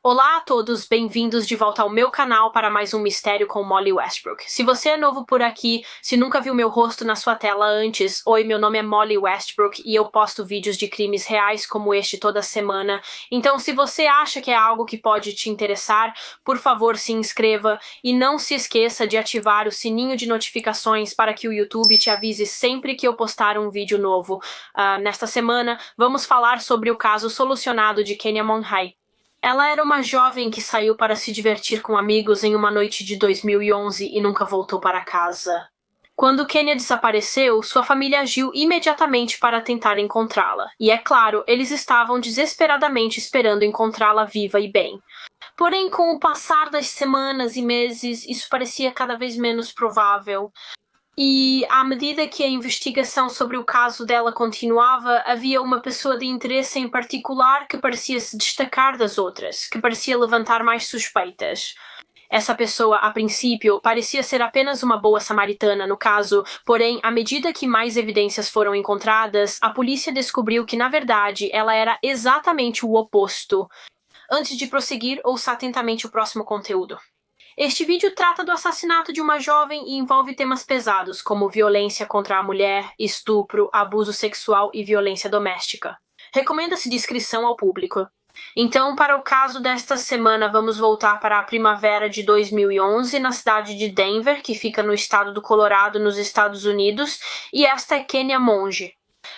Olá a todos, bem-vindos de volta ao meu canal para mais um Mistério com Molly Westbrook. Se você é novo por aqui, se nunca viu meu rosto na sua tela antes, oi, meu nome é Molly Westbrook e eu posto vídeos de crimes reais como este toda semana. Então, se você acha que é algo que pode te interessar, por favor, se inscreva e não se esqueça de ativar o sininho de notificações para que o YouTube te avise sempre que eu postar um vídeo novo. Nesta semana, vamos falar sobre o caso solucionado de Kenya Monhai. Ela era uma jovem que saiu para se divertir com amigos em uma noite de 2011 e nunca voltou para casa. Quando Kenya desapareceu, sua família agiu imediatamente para tentar encontrá-la. E é claro, eles estavam desesperadamente esperando encontrá-la viva e bem. Porém, com o passar das semanas e meses, isso parecia cada vez menos provável. E, à medida que a investigação sobre o caso dela continuava, havia uma pessoa de interesse em particular que parecia se destacar das outras, que parecia levantar mais suspeitas. Essa pessoa, a princípio, parecia ser apenas uma boa samaritana no caso, porém, à medida que mais evidências foram encontradas, a polícia descobriu que, na verdade, ela era exatamente o oposto. Antes de prosseguir, ouça atentamente o próximo conteúdo. Este vídeo trata do assassinato de uma jovem e envolve temas pesados, como violência contra a mulher, estupro, abuso sexual e violência doméstica. Recomenda-se discrição ao público. Então, para o caso desta semana, vamos voltar para a primavera de 2011, na cidade de Denver, que fica no estado do Colorado, nos Estados Unidos, e esta é Kenya Monge.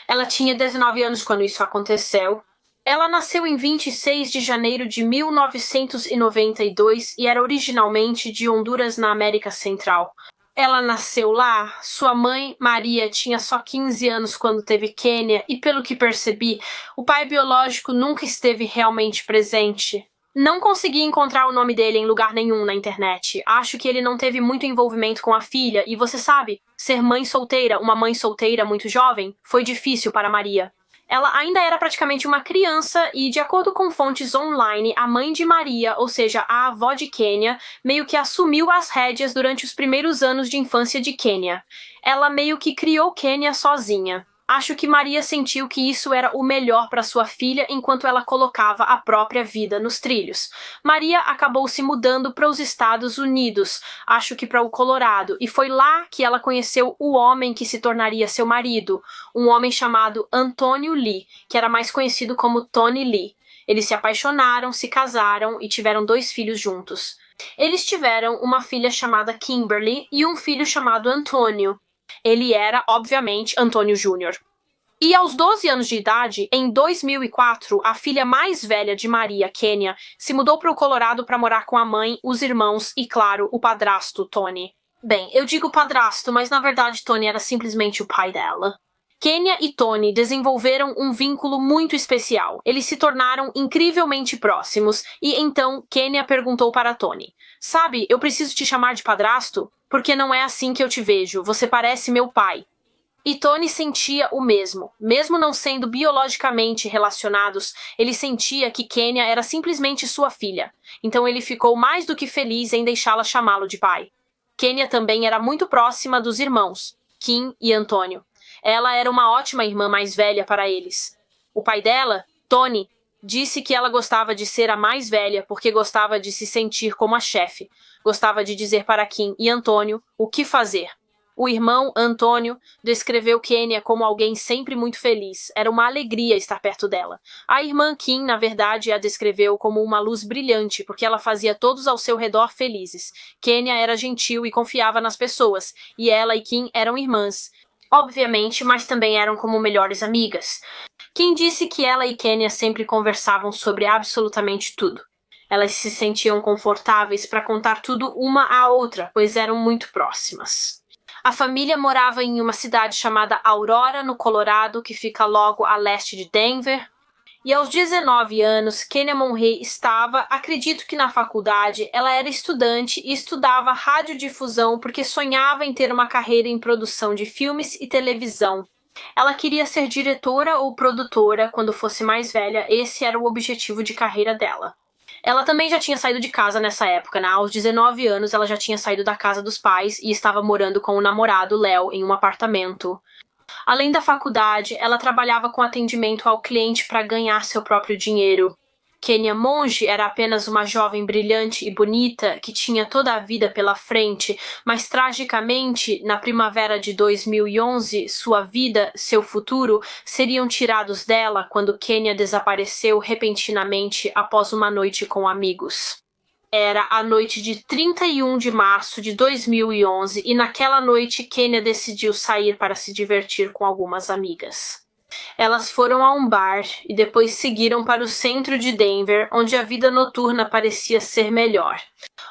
Ela tinha 19 anos quando isso aconteceu. Ela nasceu em 26 de janeiro de 1992 e era originalmente de Honduras, na América Central. Ela nasceu lá, sua mãe, Maria, tinha só 15 anos quando teve Kenya e, pelo que percebi, o pai biológico nunca esteve realmente presente. Não consegui encontrar o nome dele em lugar nenhum na internet. Acho que ele não teve muito envolvimento com a filha e, você sabe, ser mãe solteira, uma mãe solteira muito jovem, foi difícil para Maria. Ela ainda era praticamente uma criança e, de acordo com fontes online, a mãe de Maria, ou seja, a avó de Kenya, meio que assumiu as rédeas durante os primeiros anos de infância de Kenya. Ela meio que criou Kenya sozinha. Acho que Maria sentiu que isso era o melhor para sua filha enquanto ela colocava a própria vida nos trilhos. Maria acabou se mudando para os Estados Unidos, acho que para o Colorado, e foi lá que ela conheceu o homem que se tornaria seu marido, um homem chamado Antônio Lee, que era mais conhecido como Tony Lee. Eles se apaixonaram, se casaram e tiveram 2 filhos juntos. Eles tiveram uma filha chamada Kimberly e um filho chamado Antônio. Ele era, obviamente, Antônio Júnior. E aos 12 anos de idade, em 2004, a filha mais velha de Maria, Kenya, se mudou para o Colorado para morar com a mãe, os irmãos e, claro, o padrasto, Tony. Bem, eu digo padrasto, mas na verdade Tony era simplesmente o pai dela. Kenya e Tony desenvolveram um vínculo muito especial. Eles se tornaram incrivelmente próximos e então Kenya perguntou para Tony: "Sabe, eu preciso te chamar de padrasto? Porque não é assim que eu te vejo. Você parece meu pai." E Tony sentia o mesmo. Mesmo não sendo biologicamente relacionados, ele sentia que Kenya era simplesmente sua filha. Então ele ficou mais do que feliz em deixá-la chamá-lo de pai. Kenya também era muito próxima dos irmãos, Kim e Antônio. Ela era uma ótima irmã mais velha para eles. O pai dela, Tony, disse que ela gostava de ser a mais velha porque gostava de se sentir como a chefe. Gostava de dizer para Kim e Antônio o que fazer. O irmão, Antônio, descreveu Kenya como alguém sempre muito feliz. Era uma alegria estar perto dela. A irmã Kim, na verdade, a descreveu como uma luz brilhante, porque ela fazia todos ao seu redor felizes. Kenya era gentil e confiava nas pessoas, e ela e Kim eram irmãs. Obviamente, mas também eram como melhores amigas. Kim disse que ela e Kenya sempre conversavam sobre absolutamente tudo. Elas se sentiam confortáveis para contar tudo uma à outra, pois eram muito próximas. A família morava em uma cidade chamada Aurora, no Colorado, que fica logo a leste de Denver. E aos 19 anos, Kenya Monhai estava, acredito que na faculdade, ela era estudante e estudava radiodifusão porque sonhava em ter uma carreira em produção de filmes e televisão. Ela queria ser diretora ou produtora quando fosse mais velha, esse era o objetivo de carreira dela. Ela também já tinha saído de casa nessa época, né? Aos 19 anos ela já tinha saído da casa dos pais e estava morando com o namorado, Léo, em um apartamento. Além da faculdade, ela trabalhava com atendimento ao cliente para ganhar seu próprio dinheiro. Kenya Monge era apenas uma jovem brilhante e bonita que tinha toda a vida pela frente, mas tragicamente, na primavera de 2011, sua vida, seu futuro, seriam tirados dela quando Kenya desapareceu repentinamente após uma noite com amigos. Era a noite de 31 de março de 2011 e naquela noite Kenya decidiu sair para se divertir com algumas amigas. Elas foram a um bar e depois seguiram para o centro de Denver, onde a vida noturna parecia ser melhor.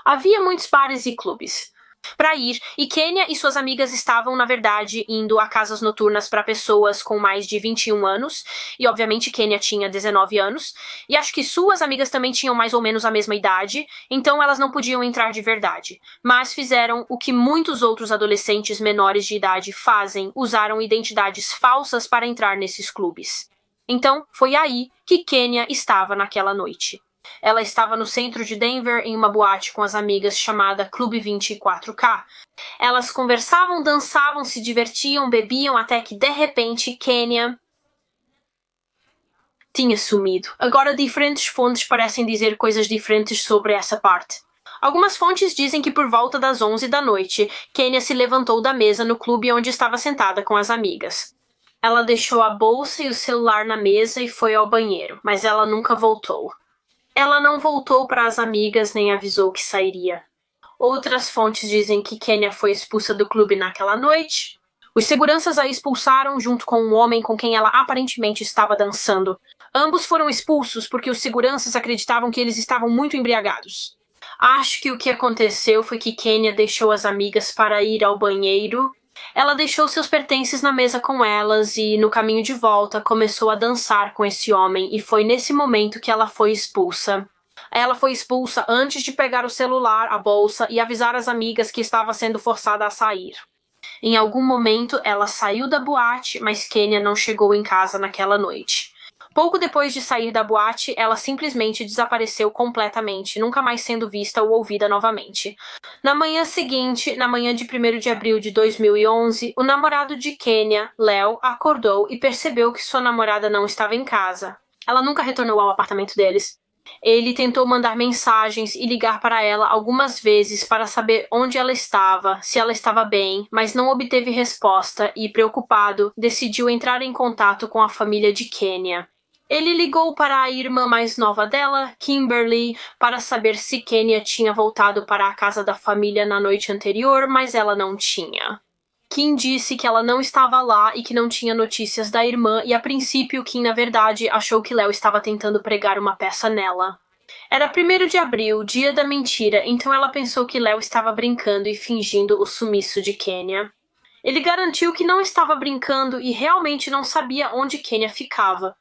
Havia muitos bares e clubes para ir, e Kenya e suas amigas estavam, na verdade, indo a casas noturnas para pessoas com mais de 21 anos, e obviamente Kenya tinha 19 anos, e acho que suas amigas também tinham mais ou menos a mesma idade, então elas não podiam entrar de verdade, mas fizeram o que muitos outros adolescentes menores de idade fazem, usaram identidades falsas para entrar nesses clubes. Então, foi aí que Kenya estava naquela noite. Ela estava no centro de Denver em uma boate com as amigas chamada Clube 24K. Elas conversavam, dançavam, se divertiam, bebiam até que, de repente, Kenya tinha sumido. Agora, diferentes fontes parecem dizer coisas diferentes sobre essa parte. Algumas fontes dizem que por volta das 11 da noite, Kenya se levantou da mesa no clube onde estava sentada com as amigas. Ela deixou a bolsa e o celular na mesa e foi ao banheiro, mas ela nunca voltou. Ela não voltou para as amigas nem avisou que sairia. Outras fontes dizem que Kenya foi expulsa do clube naquela noite. Os seguranças a expulsaram junto com um homem com quem ela aparentemente estava dançando. Ambos foram expulsos porque os seguranças acreditavam que eles estavam muito embriagados. Acho que o que aconteceu foi que Kenya deixou as amigas para ir ao banheiro. Ela deixou seus pertences na mesa com elas e, no caminho de volta, começou a dançar com esse homem e foi nesse momento que ela foi expulsa. Ela foi expulsa antes de pegar o celular, a bolsa e avisar as amigas que estava sendo forçada a sair. Em algum momento, ela saiu da boate, mas Kenya não chegou em casa naquela noite. Pouco depois de sair da boate, ela simplesmente desapareceu completamente, nunca mais sendo vista ou ouvida novamente. Na manhã seguinte, na manhã de 1º de abril de 2011, o namorado de Kenya, Léo, acordou e percebeu que sua namorada não estava em casa. Ela nunca retornou ao apartamento deles. Ele tentou mandar mensagens e ligar para ela algumas vezes para saber onde ela estava, se ela estava bem, mas não obteve resposta e, preocupado, decidiu entrar em contato com a família de Kenya. Ele ligou para a irmã mais nova dela, Kimberly, para saber se Kenya tinha voltado para a casa da família na noite anterior, mas ela não tinha. Kim disse que ela não estava lá e que não tinha notícias da irmã, e a princípio Kim, na verdade, achou que Léo estava tentando pregar uma peça nela. Era 1º de abril, dia da mentira, então ela pensou que Léo estava brincando e fingindo o sumiço de Kenya. Ele garantiu que não estava brincando e realmente não sabia onde Kenya ficava.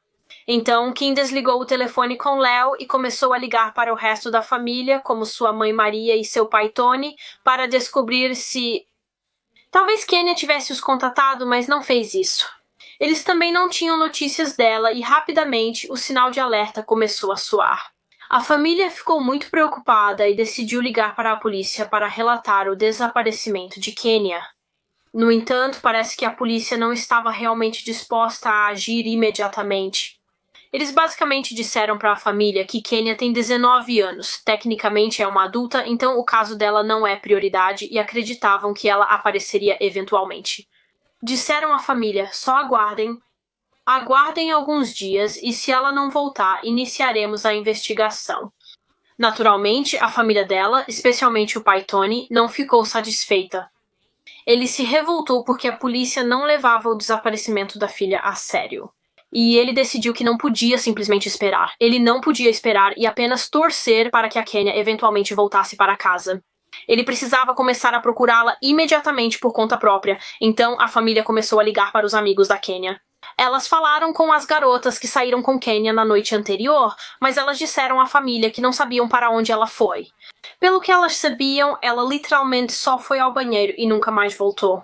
Então, Kim desligou o telefone com Léo e começou a ligar para o resto da família, como sua mãe Maria e seu pai Tony, para descobrir se... Talvez Kenya tivesse os contatado, mas não fez isso. Eles também não tinham notícias dela e, rapidamente, o sinal de alerta começou a soar. A família ficou muito preocupada e decidiu ligar para a polícia para relatar o desaparecimento de Kenya. No entanto, parece que a polícia não estava realmente disposta a agir imediatamente. Eles basicamente disseram para a família que Kenya tem 19 anos, tecnicamente é uma adulta, então o caso dela não é prioridade e acreditavam que ela apareceria eventualmente. Disseram à família, só aguardem alguns dias e se ela não voltar, iniciaremos a investigação. Naturalmente, a família dela, especialmente o pai Tony, não ficou satisfeita. Ele se revoltou porque a polícia não levava o desaparecimento da filha a sério. E ele decidiu que não podia simplesmente esperar. Ele não podia esperar e apenas torcer para que a Kenya eventualmente voltasse para casa. Ele precisava começar a procurá-la imediatamente por conta própria, então a família começou a ligar para os amigos da Kenya. Elas falaram com as garotas que saíram com Kenya na noite anterior, mas elas disseram à família que não sabiam para onde ela foi. Pelo que elas sabiam, ela literalmente só foi ao banheiro e nunca mais voltou.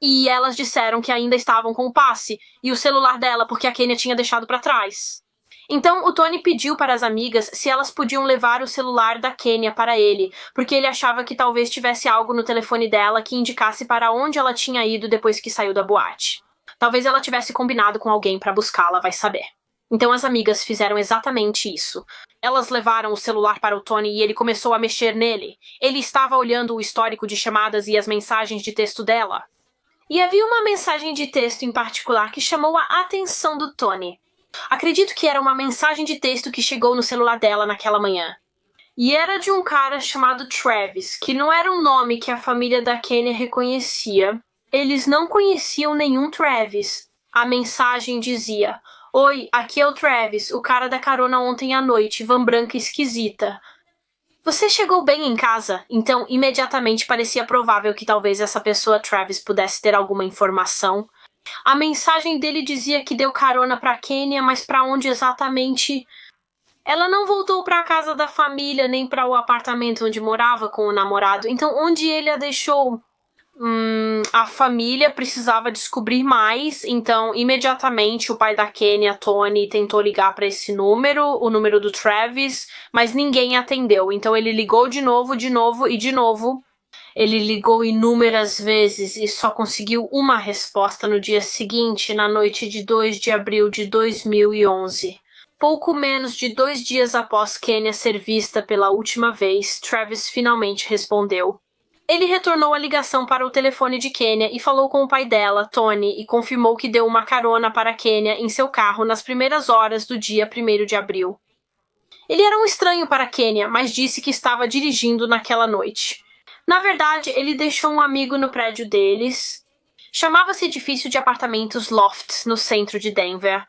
E elas disseram que ainda estavam com o passe e o celular dela porque a Kenya tinha deixado para trás. Então o Tony pediu para as amigas se elas podiam levar o celular da Kenya para ele, porque ele achava que talvez tivesse algo no telefone dela que indicasse para onde ela tinha ido depois que saiu da boate. Talvez ela tivesse combinado com alguém para buscá-la, vai saber. Então as amigas fizeram exatamente isso. Elas levaram o celular para o Tony e ele começou a mexer nele. Ele estava olhando o histórico de chamadas e as mensagens de texto dela. E havia uma mensagem de texto em particular que chamou a atenção do Tony. Acredito que era uma mensagem de texto que chegou no celular dela naquela manhã. E era de um cara chamado Travis, que não era um nome que a família da Kenya reconhecia. Eles não conheciam nenhum Travis. A mensagem dizia: "Oi, aqui é o Travis, o cara da carona ontem à noite, van branca esquisita. Você chegou bem em casa?" Então, imediatamente parecia provável que talvez essa pessoa Travis pudesse ter alguma informação. A mensagem dele dizia que deu carona pra Kenya, mas pra onde exatamente? Ela não voltou pra casa da família, nem para o apartamento onde morava com o namorado. Então, onde ele a deixou? A família precisava descobrir mais, então imediatamente o pai da Kenya, Tony, tentou ligar para esse número, o número do Travis, mas ninguém atendeu. Então ele ligou de novo e de novo. Ele ligou inúmeras vezes e só conseguiu uma resposta no dia seguinte, na noite de 2 de abril de 2011. Pouco menos de 2 dias após Kenya ser vista pela última vez, Travis finalmente respondeu. Ele retornou a ligação para o telefone de Kenya e falou com o pai dela, Tony, e confirmou que deu uma carona para Kenya em seu carro nas primeiras horas do dia 1º de abril. Ele era um estranho para Kenya, mas disse que estava dirigindo naquela noite. Na verdade, ele deixou um amigo no prédio deles. Chamava-se edifício de apartamentos Lofts, no centro de Denver.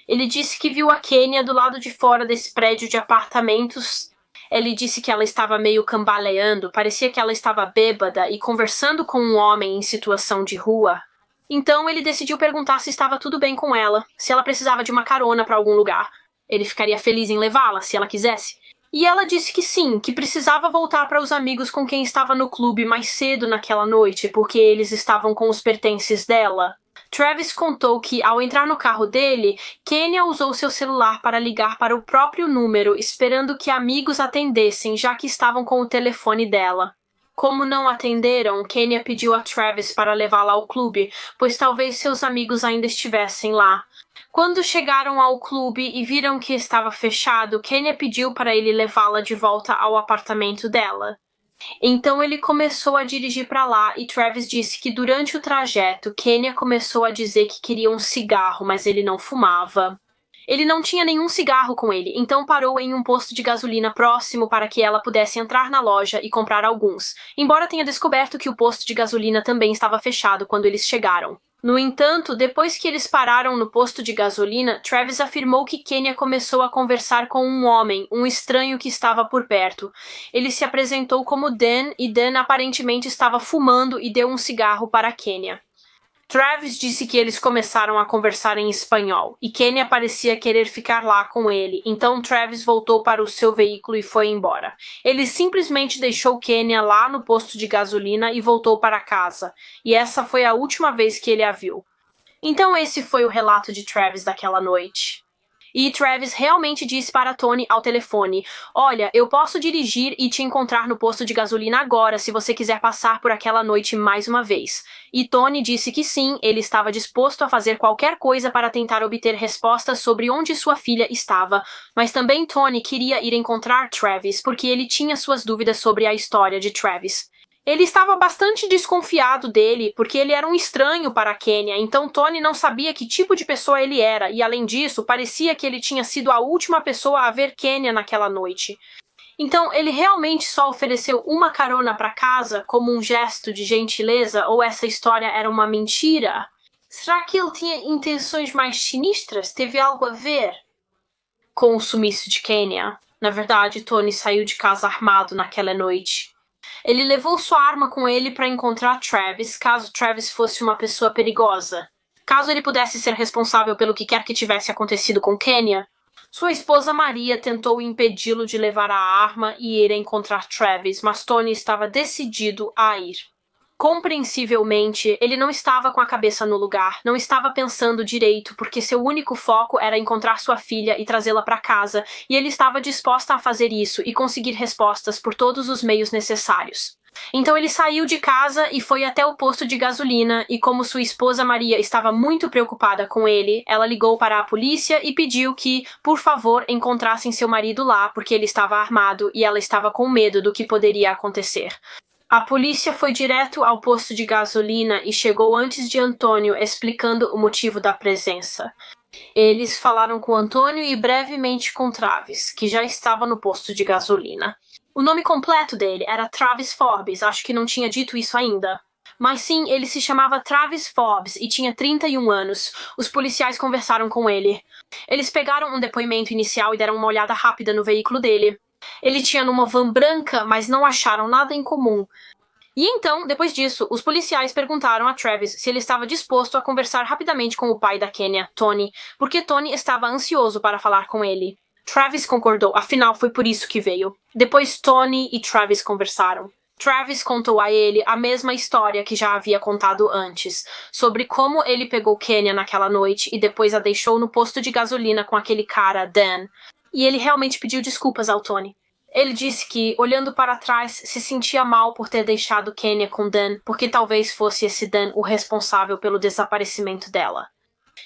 Ele disse que viu a Kenya do lado de fora desse prédio de apartamentos. Ele disse que ela estava meio cambaleando, parecia que ela estava bêbada e conversando com um homem em situação de rua. Então ele decidiu perguntar se estava tudo bem com ela, se ela precisava de uma carona para algum lugar. Ele ficaria feliz em levá-la, se ela quisesse. E ela disse que sim, que precisava voltar para os amigos com quem estava no clube mais cedo naquela noite, porque eles estavam com os pertences dela. Travis contou que, ao entrar no carro dele, Kenya usou seu celular para ligar para o próprio número, esperando que amigos atendessem, já que estavam com o telefone dela. Como não atenderam, Kenya pediu a Travis para levá-la ao clube, pois talvez seus amigos ainda estivessem lá. Quando chegaram ao clube e viram que estava fechado, Kenya pediu para ele levá-la de volta ao apartamento dela. Então ele começou a dirigir para lá e Travis disse que durante o trajeto, Kenya começou a dizer que queria um cigarro, mas ele não fumava. Ele não tinha nenhum cigarro com ele, então parou em um posto de gasolina próximo para que ela pudesse entrar na loja e comprar alguns, embora tenha descoberto que o posto de gasolina também estava fechado quando eles chegaram. No entanto, depois que eles pararam no posto de gasolina, Travis afirmou que Kenya começou a conversar com um homem, um estranho que estava por perto. Ele se apresentou como Dan e Dan aparentemente estava fumando e deu um cigarro para Kenya. Travis disse que eles começaram a conversar em espanhol, e Kenya parecia querer ficar lá com ele, então Travis voltou para o seu veículo e foi embora. Ele simplesmente deixou Kenya lá no posto de gasolina e voltou para casa, e essa foi a última vez que ele a viu. Então esse foi o relato de Travis daquela noite. E Travis realmente disse para Tony ao telefone: "Olha, eu posso dirigir e te encontrar no posto de gasolina agora se você quiser passar por aquela noite mais uma vez." E Tony disse que sim, ele estava disposto a fazer qualquer coisa para tentar obter respostas sobre onde sua filha estava, mas também Tony queria ir encontrar Travis porque ele tinha suas dúvidas sobre a história de Travis. Ele estava bastante desconfiado dele, porque ele era um estranho para Kenya, então Tony não sabia que tipo de pessoa ele era, e além disso, parecia que ele tinha sido a última pessoa a ver Kenya naquela noite. Então, ele realmente só ofereceu uma carona para casa como um gesto de gentileza, ou essa história era uma mentira? Será que ele tinha intenções mais sinistras? Teve algo a ver com o sumiço de Kenya? Na verdade, Tony saiu de casa armado naquela noite. Ele levou sua arma com ele para encontrar Travis, caso Travis fosse uma pessoa perigosa. Caso ele pudesse ser responsável pelo que quer que tivesse acontecido com Kenya, sua esposa Maria tentou impedi-lo de levar a arma e ir encontrar Travis, mas Tony estava decidido a ir. Compreensivelmente, ele não estava com a cabeça no lugar, não estava pensando direito, porque seu único foco era encontrar sua filha e trazê-la para casa, e ele estava disposta a fazer isso e conseguir respostas por todos os meios necessários. Então ele saiu de casa e foi até o posto de gasolina e como sua esposa Maria estava muito preocupada com ele, ela ligou para a polícia e pediu que, por favor, encontrassem seu marido lá porque ele estava armado e ela estava com medo do que poderia acontecer. A polícia foi direto ao posto de gasolina e chegou antes de Antônio explicando o motivo da presença. Eles falaram com Antônio e brevemente com Travis, que já estava no posto de gasolina. O nome completo dele era Travis Forbes, acho que não tinha dito isso ainda. Mas sim, ele se chamava Travis Forbes e tinha 31 anos. Os policiais conversaram com ele. Eles pegaram um depoimento inicial e deram uma olhada rápida no veículo dele. Ele tinha uma van branca, mas não acharam nada em comum. E então, depois disso, os policiais perguntaram a Travis se ele estava disposto a conversar rapidamente com o pai da Kenya, Tony, porque Tony estava ansioso para falar com ele. Travis concordou, afinal foi por isso que veio. Depois Tony e Travis conversaram. Travis contou a ele a mesma história que já havia contado antes, sobre como ele pegou Kenya naquela noite e depois a deixou no posto de gasolina com aquele cara, Dan. E ele realmente pediu desculpas ao Tony. Ele disse que, olhando para trás, se sentia mal por ter deixado Kenya com Dan, porque talvez fosse esse Dan o responsável pelo desaparecimento dela.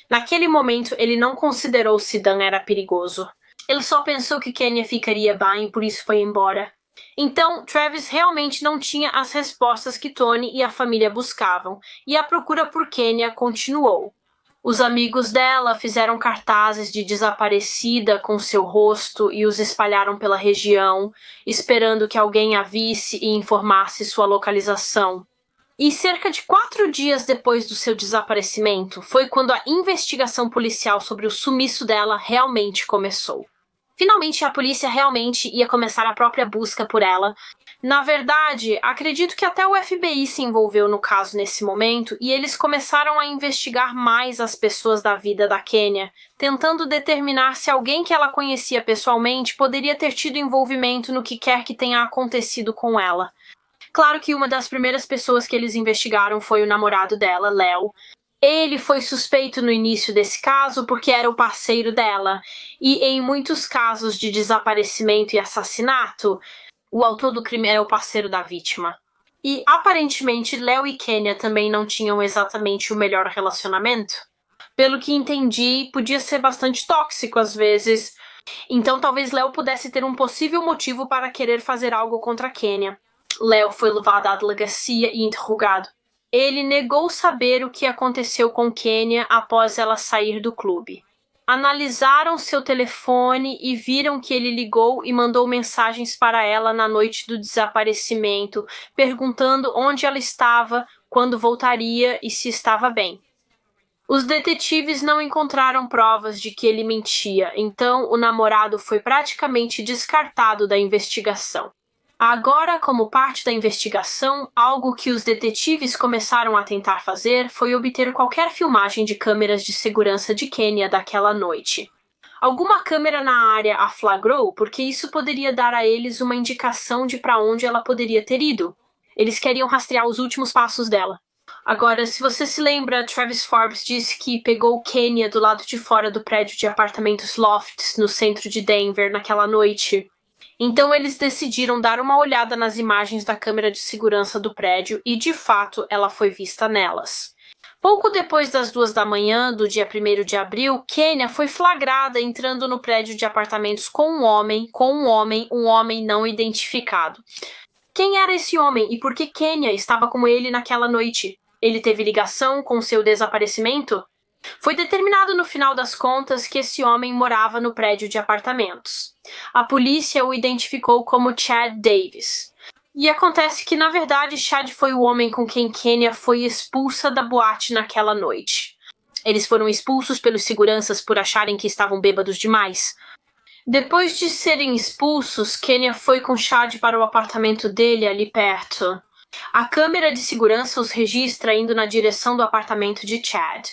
Naquele momento, ele não considerou se Dan era perigoso. Ele só pensou que Kenya ficaria bem e por isso foi embora. Então, Travis realmente não tinha as respostas que Tony e a família buscavam, e a procura por Kenya continuou. Os amigos dela fizeram cartazes de desaparecida com seu rosto e os espalharam pela região, esperando que alguém a visse e informasse sua localização. E cerca de 4 dias depois do seu desaparecimento, foi quando a investigação policial sobre o sumiço dela realmente começou. Finalmente, a polícia realmente ia começar a própria busca por ela. Na verdade, acredito que até o FBI se envolveu no caso nesse momento e eles começaram a investigar mais as pessoas da vida da Kenya, tentando determinar se alguém que ela conhecia pessoalmente poderia ter tido envolvimento no que quer que tenha acontecido com ela. Claro que uma das primeiras pessoas que eles investigaram foi o namorado dela, Léo. Ele foi suspeito no início desse caso porque era o parceiro dela, e em muitos casos de desaparecimento e assassinato, o autor do crime era o parceiro da vítima. E aparentemente Léo e Kenya também não tinham exatamente o melhor relacionamento. Pelo que entendi, podia ser bastante tóxico às vezes. Então talvez Léo pudesse ter um possível motivo para querer fazer algo contra Kenya. Léo foi levado à delegacia e interrogado. Ele negou saber o que aconteceu com Kenya após ela sair do clube. Analisaram seu telefone e viram que ele ligou e mandou mensagens para ela na noite do desaparecimento, perguntando onde ela estava, quando voltaria e se estava bem. Os detetives não encontraram provas de que ele mentia, então o namorado foi praticamente descartado da investigação. Agora, como parte da investigação, algo que os detetives começaram a tentar fazer foi obter qualquer filmagem de câmeras de segurança de Kenya daquela noite. Alguma câmera na área a flagrou porque isso poderia dar a eles uma indicação de para onde ela poderia ter ido. Eles queriam rastrear os últimos passos dela. Agora, se você se lembra, Travis Forbes disse que pegou Kenya do lado de fora do prédio de apartamentos Lofts no centro de Denver naquela noite. Então eles decidiram dar uma olhada nas imagens da câmera de segurança do prédio e, de fato, ela foi vista nelas. Pouco depois das 2 da manhã do dia 1º de abril, Kenya foi flagrada entrando no prédio de apartamentos com um homem não identificado. Quem era esse homem e por que Kenya estava com ele naquela noite? Ele teve ligação com seu desaparecimento? Foi determinado no final das contas que esse homem morava no prédio de apartamentos. A polícia o identificou como Chad Davis. E acontece que, na verdade, Chad foi o homem com quem Kenya foi expulsa da boate naquela noite. Eles foram expulsos pelos seguranças por acharem que estavam bêbados demais. Depois de serem expulsos, Kenya foi com Chad para o apartamento dele ali perto. A câmera de segurança os registra indo na direção do apartamento de Chad.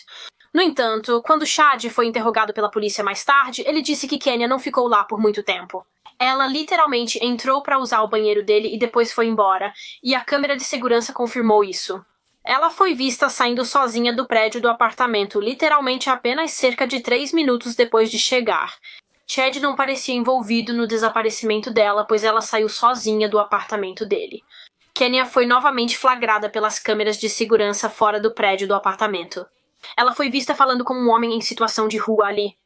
No entanto, quando Chad foi interrogado pela polícia mais tarde, ele disse que Kenya não ficou lá por muito tempo. Ela literalmente entrou para usar o banheiro dele e depois foi embora, e a câmera de segurança confirmou isso. Ela foi vista saindo sozinha do prédio do apartamento, literalmente apenas cerca de 3 minutos depois de chegar. Chad não parecia envolvido no desaparecimento dela, pois ela saiu sozinha do apartamento dele. Kenya foi novamente flagrada pelas câmeras de segurança fora do prédio do apartamento. Ela foi vista falando com um homem em situação de rua ali.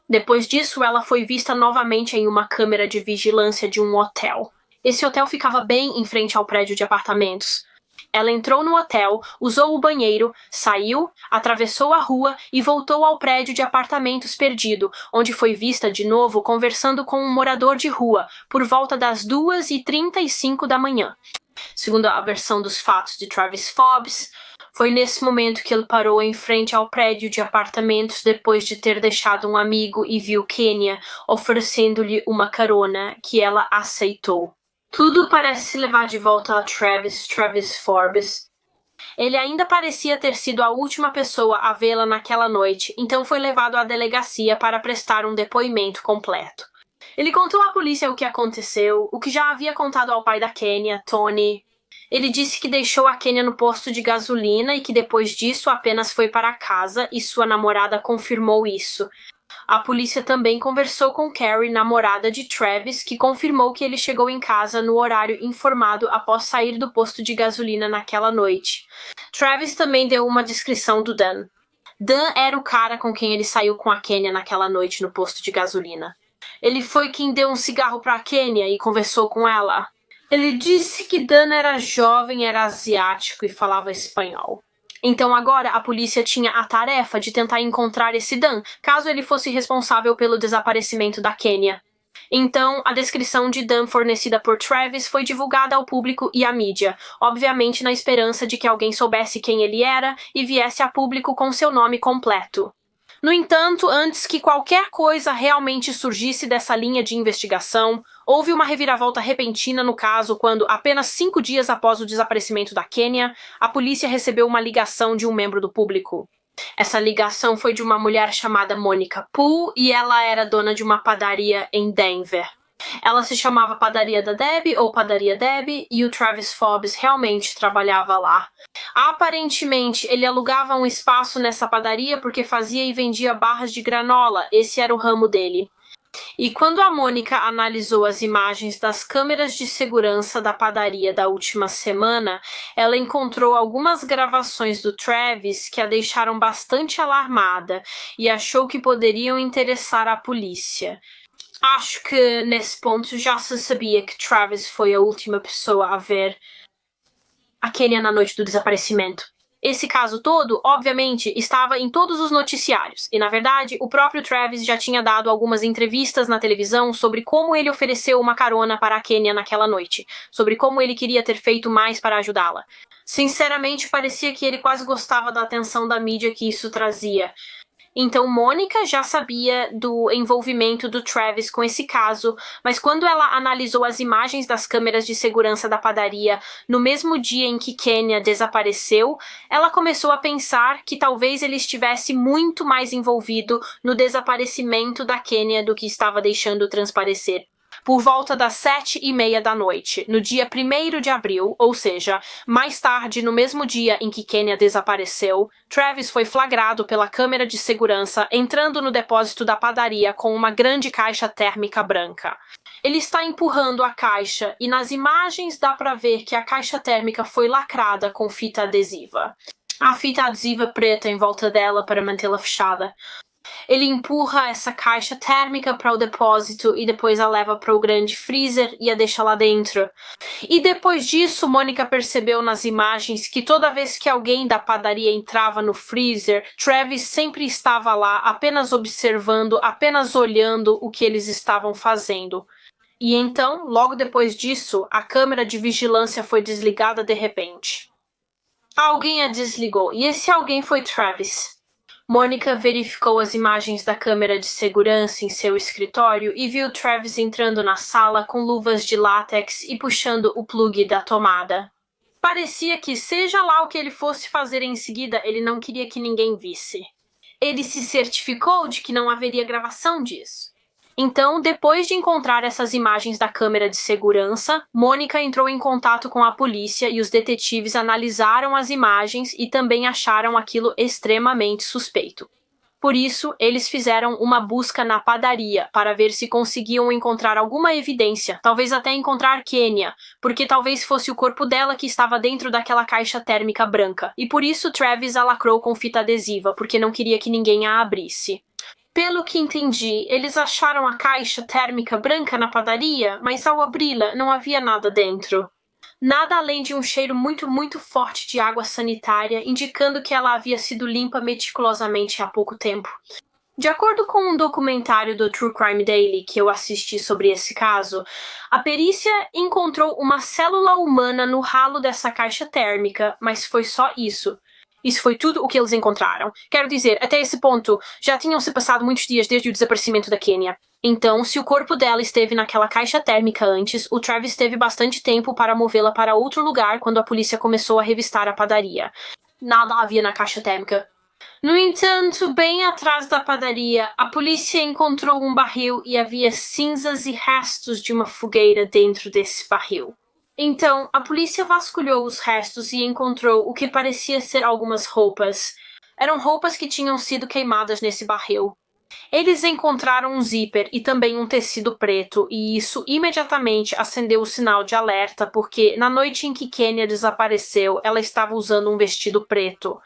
Depois disso, ela foi vista novamente em uma câmera de vigilância de um hotel. Esse hotel ficava bem em frente ao prédio de apartamentos. Ela entrou no hotel, usou o banheiro, saiu, atravessou a rua e voltou ao prédio de apartamentos perdido, onde foi vista de novo conversando com um morador de rua, por volta das 2h35 da manhã. Segundo a versão dos fatos de Travis Forbes, foi nesse momento que ele parou em frente ao prédio de apartamentos depois de ter deixado um amigo e viu Kenya oferecendo-lhe uma carona que ela aceitou. Tudo parece levar de volta a Travis Forbes. Ele ainda parecia ter sido a última pessoa a vê-la naquela noite, então foi levado à delegacia para prestar um depoimento completo. Ele contou à polícia o que aconteceu, o que já havia contado ao pai da Kenya, Tony. Ele disse que deixou a Kenya no posto de gasolina e que depois disso apenas foi para casa e sua namorada confirmou isso. A polícia também conversou com Carrie, namorada de Travis, que confirmou que ele chegou em casa no horário informado após sair do posto de gasolina naquela noite. Travis também deu uma descrição do Dan. Dan era o cara com quem ele saiu com a Kenya naquela noite no posto de gasolina. Ele foi quem deu um cigarro para a Kenya e conversou com ela. Ele disse que Dan era jovem, era asiático e falava espanhol. Então agora a polícia tinha a tarefa de tentar encontrar esse Dan, caso ele fosse responsável pelo desaparecimento da Kenya. Então, a descrição de Dan fornecida por Travis foi divulgada ao público e à mídia, obviamente na esperança de que alguém soubesse quem ele era e viesse a público com seu nome completo. No entanto, antes que qualquer coisa realmente surgisse dessa linha de investigação, houve uma reviravolta repentina no caso quando, apenas 5 dias após o desaparecimento da Kenya, a polícia recebeu uma ligação de um membro do público. Essa ligação foi de uma mulher chamada Monica Poole e ela era dona de uma padaria em Denver. Ela se chamava Padaria da Debbie ou Padaria Debbie e o Travis Forbes realmente trabalhava lá. Aparentemente, ele alugava um espaço nessa padaria porque fazia e vendia barras de granola, esse era o ramo dele. E quando a Mônica analisou as imagens das câmeras de segurança da padaria da última semana, ela encontrou algumas gravações do Travis que a deixaram bastante alarmada e achou que poderiam interessar a polícia. Acho que nesse ponto já se sabia que Travis foi a última pessoa a ver a Kenya na noite do desaparecimento. Esse caso todo, obviamente, estava em todos os noticiários, e na verdade o próprio Travis já tinha dado algumas entrevistas na televisão sobre como ele ofereceu uma carona para a Kenya naquela noite, sobre como ele queria ter feito mais para ajudá-la. Sinceramente, parecia que ele quase gostava da atenção da mídia que isso trazia. Então, Mônica já sabia do envolvimento do Travis com esse caso, mas quando ela analisou as imagens das câmeras de segurança da padaria no mesmo dia em que Kenya desapareceu, ela começou a pensar que talvez ele estivesse muito mais envolvido no desaparecimento da Kenya do que estava deixando transparecer. Por volta das 7h30 da noite, no dia 1º de abril, ou seja, mais tarde no mesmo dia em que Kenya desapareceu, Travis foi flagrado pela câmera de segurança entrando no depósito da padaria com uma grande caixa térmica branca. Ele está empurrando a caixa e nas imagens dá para ver que a caixa térmica foi lacrada com fita adesiva. Há fita adesiva preta em volta dela para mantê-la fechada. Ele empurra essa caixa térmica para o depósito e depois a leva para o grande freezer e a deixa lá dentro. E depois disso, Mônica percebeu nas imagens que toda vez que alguém da padaria entrava no freezer, Travis sempre estava lá, apenas observando, apenas olhando o que eles estavam fazendo. E então, logo depois disso, a câmera de vigilância foi desligada de repente. Alguém a desligou, e esse alguém foi Travis. Mônica verificou as imagens da câmera de segurança em seu escritório e viu Travis entrando na sala com luvas de látex e puxando o plugue da tomada. Parecia que, seja lá o que ele fosse fazer em seguida, ele não queria que ninguém visse. Ele se certificou de que não haveria gravação disso. Então, depois de encontrar essas imagens da câmera de segurança, Mônica entrou em contato com a polícia e os detetives analisaram as imagens e também acharam aquilo extremamente suspeito. Por isso, eles fizeram uma busca na padaria para ver se conseguiam encontrar alguma evidência, talvez até encontrar Kenya, porque talvez fosse o corpo dela que estava dentro daquela caixa térmica branca. E por isso Travis a lacrou com fita adesiva, porque não queria que ninguém a abrisse. Pelo que entendi, eles acharam a caixa térmica branca na padaria, mas ao abri-la não havia nada dentro. Nada além de um cheiro muito forte de água sanitária, indicando que ela havia sido limpa meticulosamente há pouco tempo. De acordo com um documentário do True Crime Daily que eu assisti sobre esse caso, a perícia encontrou uma célula humana no ralo dessa caixa térmica, mas foi só isso. Isso foi tudo o que eles encontraram. Quero dizer, até esse ponto, já tinham se passado muitos dias desde o desaparecimento da Kenya. Então, se o corpo dela esteve naquela caixa térmica antes, o Travis teve bastante tempo para movê-la para outro lugar quando a polícia começou a revistar a padaria. Nada havia na caixa térmica. No entanto, bem atrás da padaria, a polícia encontrou um barril e havia cinzas e restos de uma fogueira dentro desse barril. Então, a polícia vasculhou os restos e encontrou o que parecia ser algumas roupas. Eram roupas que tinham sido queimadas nesse barril. Eles encontraram um zíper e também um tecido preto, e isso imediatamente acendeu o sinal de alerta, porque na noite em que Kenya desapareceu, ela estava usando um vestido preto.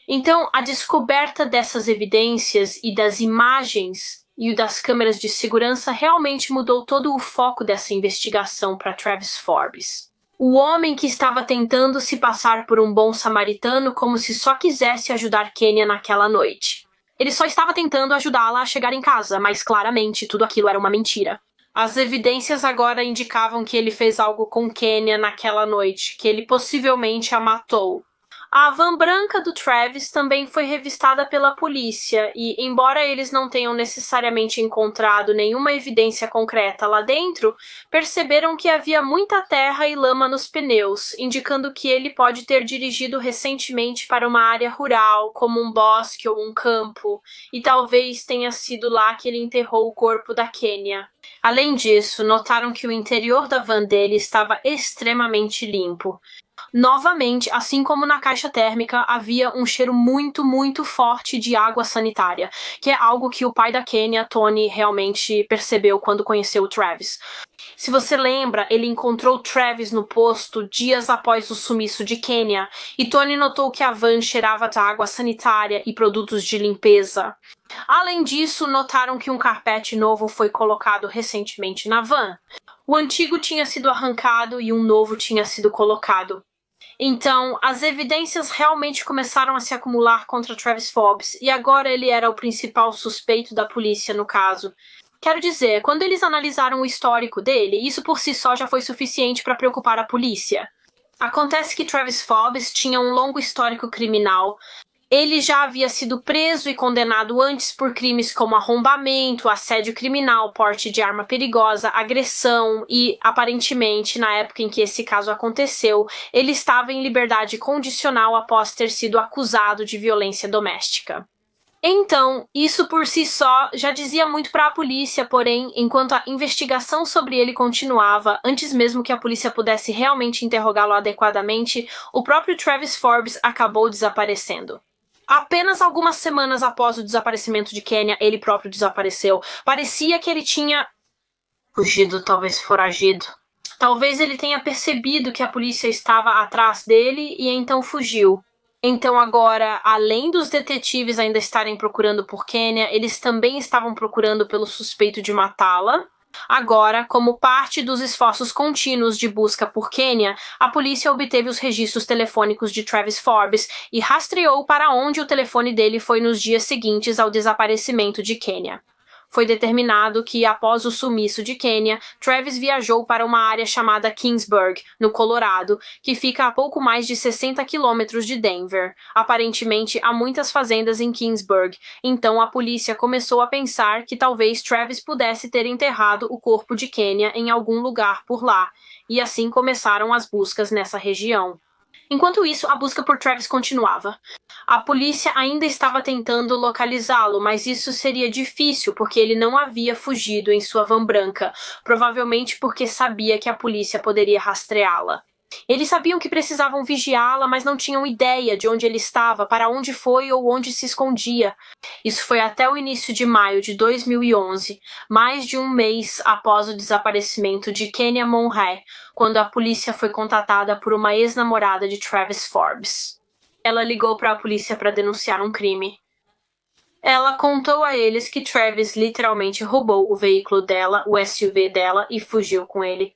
Então, a descoberta dessas evidências e das imagens e das câmeras de segurança realmente mudou todo o foco dessa investigação para Travis Forbes. O homem que estava tentando se passar por um bom samaritano como se só quisesse ajudar Kenya naquela noite. Ele só estava tentando ajudá-la a chegar em casa, mas claramente tudo aquilo era uma mentira. As evidências agora indicavam que ele fez algo com Kenya naquela noite, que ele possivelmente a matou. A van branca do Travis também foi revistada pela polícia e, embora eles não tenham necessariamente encontrado nenhuma evidência concreta lá dentro, perceberam que havia muita terra e lama nos pneus, indicando que ele pode ter dirigido recentemente para uma área rural, como um bosque ou um campo, e talvez tenha sido lá que ele enterrou o corpo da Kenya. Além disso, notaram que o interior da van dele estava extremamente limpo. Novamente, assim como na caixa térmica, havia um cheiro muito forte de água sanitária, que é algo que o pai da Kenya, Tony, realmente percebeu quando conheceu o Travis. Se você lembra, ele encontrou Travis no posto dias após o sumiço de Kenya, e Tony notou que a van cheirava de água sanitária e produtos de limpeza. Além disso, notaram que um carpete novo foi colocado recentemente na van. O antigo tinha sido arrancado e um novo tinha sido colocado. Então, as evidências realmente começaram a se acumular contra Travis Forbes, e agora ele era o principal suspeito da polícia no caso. Quero dizer, quando eles analisaram o histórico dele, isso por si só já foi suficiente para preocupar a polícia. Acontece que Travis Forbes tinha um longo histórico criminal. Ele já havia sido preso e condenado antes por crimes como arrombamento, assédio criminal, porte de arma perigosa, agressão e, aparentemente, na época em que esse caso aconteceu, ele estava em liberdade condicional após ter sido acusado de violência doméstica. Então, isso por si só já dizia muito para a polícia, porém, enquanto a investigação sobre ele continuava, antes mesmo que a polícia pudesse realmente interrogá-lo adequadamente, o próprio Travis Forbes acabou desaparecendo. Apenas algumas semanas após o desaparecimento de Kenya, ele próprio desapareceu. Parecia que ele tinha fugido, talvez foragido. Talvez ele tenha percebido que a polícia estava atrás dele e então fugiu. Então agora, além dos detetives ainda estarem procurando por Kenya, eles também estavam procurando pelo suspeito de matá-la. Agora, como parte dos esforços contínuos de busca por Kenya, a polícia obteve os registros telefônicos de Travis Forbes e rastreou para onde o telefone dele foi nos dias seguintes ao desaparecimento de Kenya. Foi determinado que, após o sumiço de Kenya, Travis viajou para uma área chamada Kingsburg, no Colorado, que fica a pouco mais de 60 quilômetros de Denver. Aparentemente, há muitas fazendas em Kingsburg, então a polícia começou a pensar que talvez Travis pudesse ter enterrado o corpo de Kenya em algum lugar por lá, e assim começaram as buscas nessa região. Enquanto isso, a busca por Travis continuava. A polícia ainda estava tentando localizá-lo, mas isso seria difícil porque ele não havia fugido em sua van branca, provavelmente porque sabia que a polícia poderia rastreá-la. Eles sabiam que precisavam vigiá-la, mas não tinham ideia de onde ele estava, para onde foi ou onde se escondia. Isso foi até o início de maio de 2011, mais de um mês após o desaparecimento de Kenya Monroe, quando a polícia foi contatada por uma ex-namorada de Travis Forbes. Ela ligou para a polícia para denunciar um crime. Ela contou a eles que Travis literalmente roubou o veículo dela, o SUV dela, e fugiu com ele.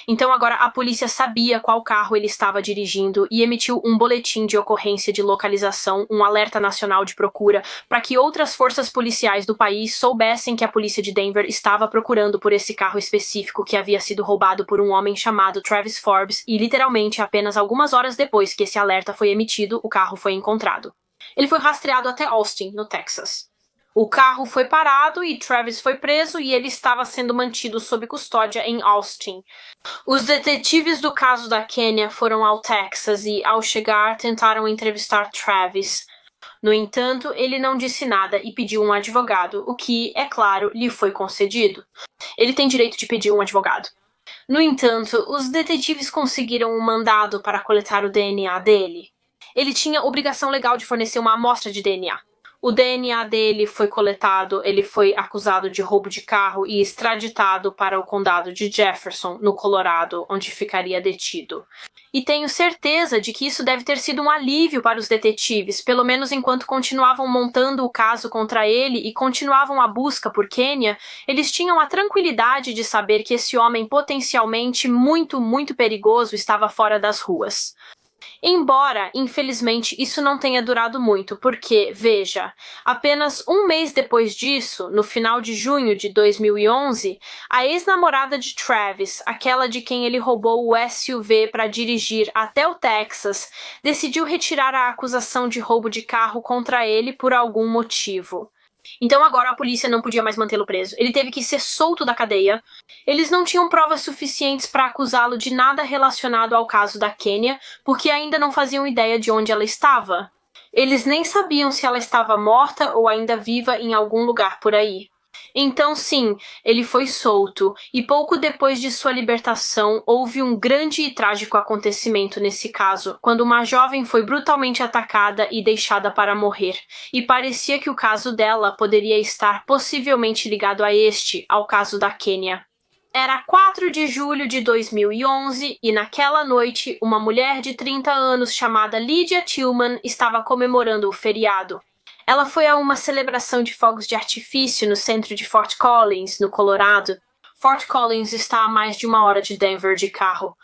Então agora a polícia sabia qual carro ele estava dirigindo e emitiu um boletim de ocorrência de localização, um alerta nacional de procura, para que outras forças policiais do país soubessem que a polícia de Denver estava procurando por esse carro específico que havia sido roubado por um homem chamado Travis Forbes e literalmente apenas algumas horas depois que esse alerta foi emitido, o carro foi encontrado. Ele foi rastreado até Austin, no Texas. O carro foi parado e Travis foi preso e ele estava sendo mantido sob custódia em Austin. Os detetives do caso da Kenya foram ao Texas e, ao chegar, tentaram entrevistar Travis. No entanto, ele não disse nada e pediu um advogado, o que, é claro, lhe foi concedido. Ele tem direito de pedir um advogado. No entanto, os detetives conseguiram um mandado para coletar o DNA dele. Ele tinha obrigação legal de fornecer uma amostra de DNA. O DNA dele foi coletado, ele foi acusado de roubo de carro e extraditado para o condado de Jefferson, no Colorado, onde ficaria detido. E tenho certeza de que isso deve ter sido um alívio para os detetives, pelo menos enquanto continuavam montando o caso contra ele e continuavam a busca por Kenya, eles tinham a tranquilidade de saber que esse homem potencialmente muito, muito perigoso estava fora das ruas. Embora, infelizmente, isso não tenha durado muito, porque, veja, apenas um mês depois disso, no final de junho de 2011, a ex-namorada de Travis, aquela de quem ele roubou o SUV para dirigir até o Texas, decidiu retirar a acusação de roubo de carro contra ele por algum motivo. Então agora a polícia não podia mais mantê-lo preso. Ele teve que ser solto da cadeia. Eles não tinham provas suficientes para acusá-lo de nada relacionado ao caso da Kenya, porque ainda não faziam ideia de onde ela estava. Eles nem sabiam se ela estava morta ou ainda viva em algum lugar por aí. Então sim, ele foi solto, e pouco depois de sua libertação, houve um grande e trágico acontecimento nesse caso, quando uma jovem foi brutalmente atacada e deixada para morrer, e parecia que o caso dela poderia estar possivelmente ligado a ao caso da Kenya. Era 4 de julho de 2011 e naquela noite, uma mulher de 30 anos chamada Lydia Tillman estava comemorando o feriado. Ela foi a uma celebração de fogos de artifício no centro de Fort Collins, no Colorado. Fort Collins está a mais de 1 hora de Denver de carro.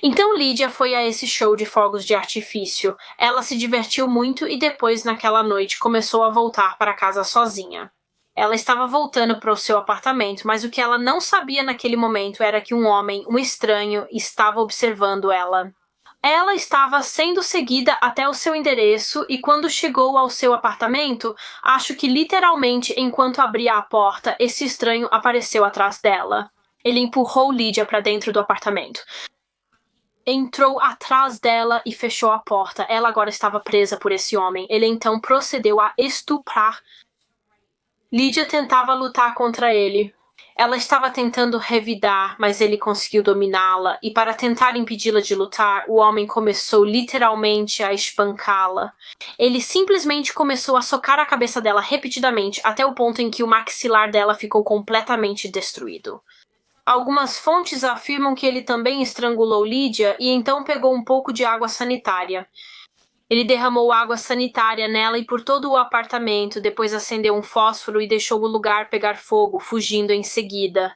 Então Lydia foi a esse show de fogos de artifício. Ela se divertiu muito e depois, naquela noite, começou a voltar para casa sozinha. Ela estava voltando para o seu apartamento, mas o que ela não sabia naquele momento era que um homem, um estranho, estava observando ela. Ela estava sendo seguida até o seu endereço e quando chegou ao seu apartamento, acho que literalmente enquanto abria a porta, esse estranho apareceu atrás dela. Ele empurrou Lydia para dentro do apartamento. Entrou atrás dela e fechou a porta. Ela agora estava presa por esse homem. Ele então procedeu a estuprar. Lydia tentava lutar contra ele. Ela estava tentando revidar, mas ele conseguiu dominá-la, e para tentar impedi-la de lutar, o homem começou literalmente a espancá-la. Ele simplesmente começou a socar a cabeça dela repetidamente, até o ponto em que o maxilar dela ficou completamente destruído. Algumas fontes afirmam que ele também estrangulou Lydia e então pegou um pouco de água sanitária. Ele derramou água sanitária nela e por todo o apartamento, depois acendeu um fósforo e deixou o lugar pegar fogo, fugindo em seguida.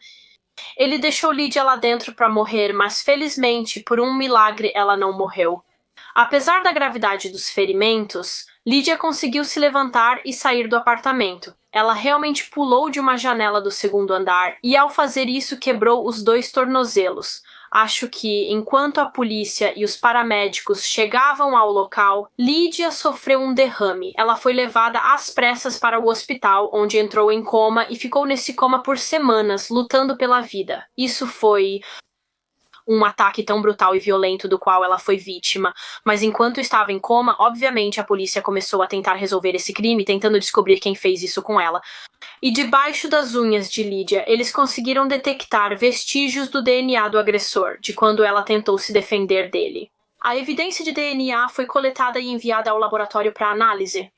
Ele deixou Lydia lá dentro para morrer, mas felizmente, por um milagre, ela não morreu. Apesar da gravidade dos ferimentos, Lydia conseguiu se levantar e sair do apartamento. Ela realmente pulou de uma janela do 2º andar e, ao fazer isso, quebrou os 2 tornozelos. Acho que, enquanto a polícia e os paramédicos chegavam ao local, Lydia sofreu um derrame. Ela foi levada às pressas para o hospital, onde entrou em coma e ficou nesse coma por semanas, lutando pela vida. Isso foi um ataque tão brutal e violento do qual ela foi vítima, mas enquanto estava em coma, obviamente a polícia começou a tentar resolver esse crime, tentando descobrir quem fez isso com ela. E debaixo das unhas de Lydia, eles conseguiram detectar vestígios do DNA do agressor, de quando ela tentou se defender dele. A evidência de DNA foi coletada e enviada ao laboratório para análise.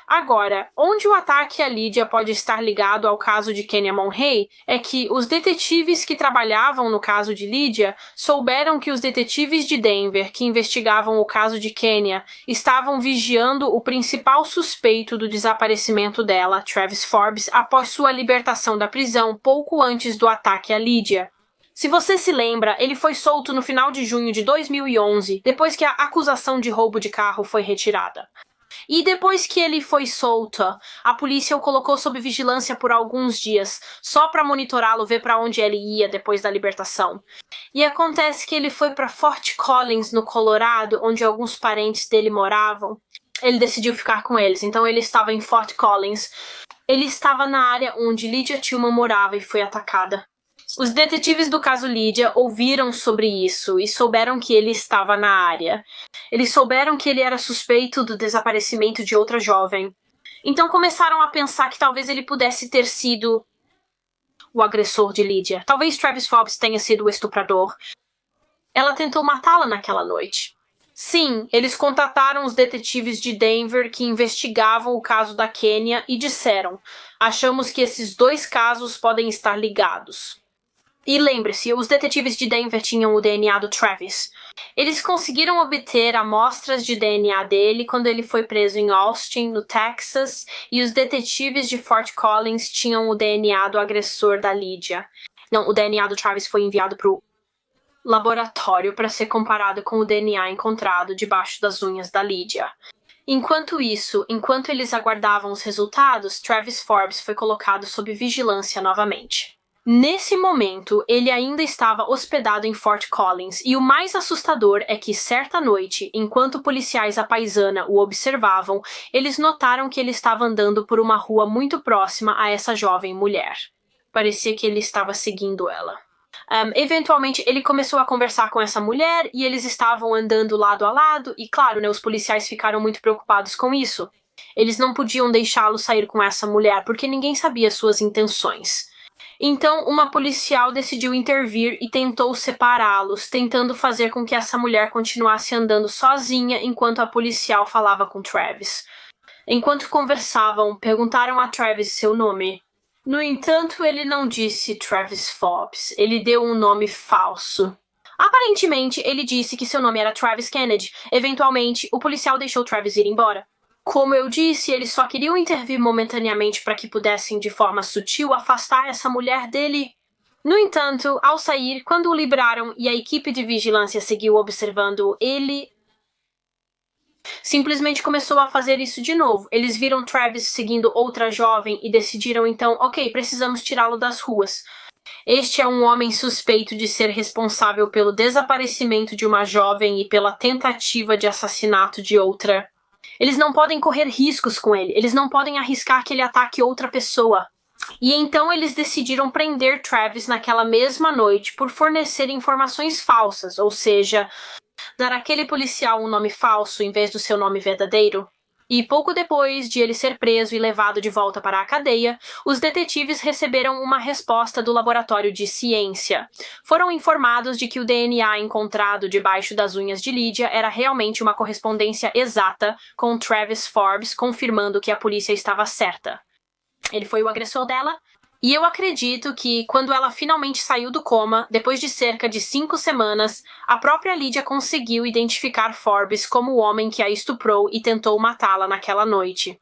Agora, onde o ataque a Lydia pode estar ligado ao caso de Kenya Monhay é que os detetives que trabalhavam no caso de Lydia souberam que os detetives de Denver que investigavam o caso de Kenya estavam vigiando o principal suspeito do desaparecimento dela, Travis Forbes, após sua libertação da prisão pouco antes do ataque a Lydia. Se você se lembra, ele foi solto no final de junho de 2011, depois que a acusação de roubo de carro foi retirada. E depois que ele foi solto, a polícia o colocou sob vigilância por alguns dias, só para monitorá-lo, ver para onde ele ia depois da libertação. E acontece que ele foi para Fort Collins, no Colorado, onde alguns parentes dele moravam. Ele decidiu ficar com eles, então ele estava em Fort Collins. Ele estava na área onde Lydia Tillman morava e foi atacada. Os detetives do caso Lydia ouviram sobre isso e souberam que ele estava na área. Eles souberam que ele era suspeito do desaparecimento de outra jovem. Então começaram a pensar que talvez ele pudesse ter sido o agressor de Lydia. Talvez Travis Forbes tenha sido o estuprador. Ela tentou matá-la naquela noite. Sim, eles contataram os detetives de Denver que investigavam o caso da Kenya e disseram: achamos que esses dois casos podem estar ligados. E lembre-se, os detetives de Denver tinham o DNA do Travis. Eles conseguiram obter amostras de DNA dele quando ele foi preso em Austin, no Texas, e os detetives de Fort Collins tinham o DNA do agressor da Lydia. Não, o DNA do Travis foi enviado para o laboratório para ser comparado com o DNA encontrado debaixo das unhas da Lydia. Enquanto isso, enquanto eles aguardavam os resultados, Travis Forbes foi colocado sob vigilância novamente. Nesse momento, ele ainda estava hospedado em Fort Collins, e o mais assustador é que, certa noite, enquanto policiais à paisana o observavam, eles notaram que ele estava andando por uma rua muito próxima a essa jovem mulher. Parecia que ele estava seguindo ela. Eventualmente, ele começou a conversar com essa mulher, e eles estavam andando lado a lado, e claro, os policiais ficaram muito preocupados com isso. Eles não podiam deixá-lo sair com essa mulher, porque ninguém sabia suas intenções. Então, uma policial decidiu intervir e tentou separá-los, tentando fazer com que essa mulher continuasse andando sozinha enquanto a policial falava com Travis. Enquanto conversavam, perguntaram a Travis seu nome. No entanto, ele não disse Travis Forbes, ele deu um nome falso. Aparentemente, ele disse que seu nome era Travis Kennedy. Eventualmente, o policial deixou Travis ir embora. Como eu disse, eles só queriam intervir momentaneamente para que pudessem, de forma sutil, afastar essa mulher dele. No entanto, ao sair, quando o liberaram e a equipe de vigilância seguiu observando ele, simplesmente começou a fazer isso de novo. Eles viram Travis seguindo outra jovem e decidiram então, ok, precisamos tirá-lo das ruas. Este é um homem suspeito de ser responsável pelo desaparecimento de uma jovem e pela tentativa de assassinato de outra. Eles não podem correr riscos com ele, eles não podem arriscar que ele ataque outra pessoa. E então eles decidiram prender Travis naquela mesma noite por fornecer informações falsas, ou seja, dar àquele policial um nome falso em vez do seu nome verdadeiro. E pouco depois de ele ser preso e levado de volta para a cadeia, os detetives receberam uma resposta do laboratório de ciência. Foram informados de que o DNA encontrado debaixo das unhas de Lydia era realmente uma correspondência exata com Travis Forbes, confirmando que a polícia estava certa. Ele foi o agressor dela. E eu acredito que, quando ela finalmente saiu do coma, depois de cerca de 5 semanas, a própria Lydia conseguiu identificar Forbes como o homem que a estuprou e tentou matá-la naquela noite.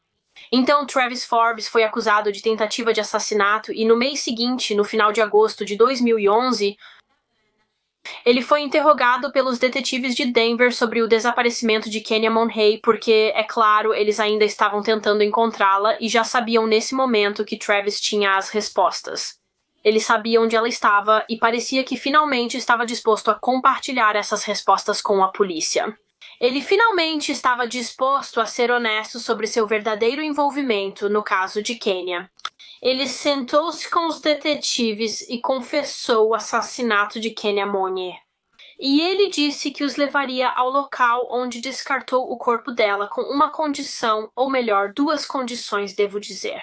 Então, Travis Forbes foi acusado de tentativa de assassinato e no mês seguinte, no final de agosto de 2011, ele foi interrogado pelos detetives de Denver sobre o desaparecimento de Kenya Monhay, porque, é claro, eles ainda estavam tentando encontrá-la e já sabiam nesse momento que Travis tinha as respostas. Ele sabia onde ela estava e parecia que finalmente estava disposto a compartilhar essas respostas com a polícia. Ele finalmente estava disposto a ser honesto sobre seu verdadeiro envolvimento no caso de Kenya. Ele sentou-se com os detetives e confessou o assassinato de Kenya Monhay. E ele disse que os levaria ao local onde descartou o corpo dela com uma condição, ou melhor, 2 condições, devo dizer.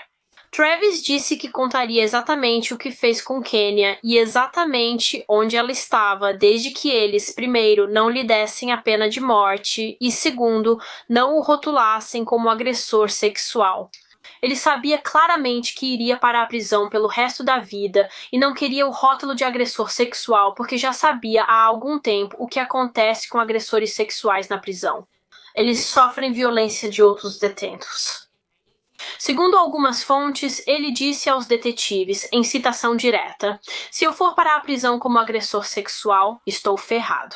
Travis disse que contaria exatamente o que fez com Kenya e exatamente onde ela estava, desde que eles, primeiro, não lhe dessem a pena de morte e, segundo, não o rotulassem como agressor sexual. Ele sabia claramente que iria para a prisão pelo resto da vida e não queria o rótulo de agressor sexual porque já sabia há algum tempo o que acontece com agressores sexuais na prisão. Eles sofrem violência de outros detentos. Segundo algumas fontes, ele disse aos detetives, em citação direta: "Se eu for para a prisão como agressor sexual, estou ferrado."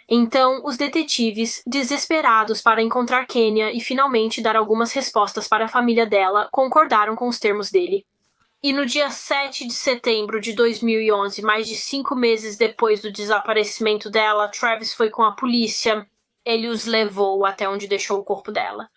Então, os detetives, desesperados para encontrar Kenya e finalmente dar algumas respostas para a família dela, concordaram com os termos dele. E no dia 7 de setembro de 2011, mais de 5 meses depois do desaparecimento dela, Travis foi com a polícia. Ele os levou até onde deixou o corpo dela.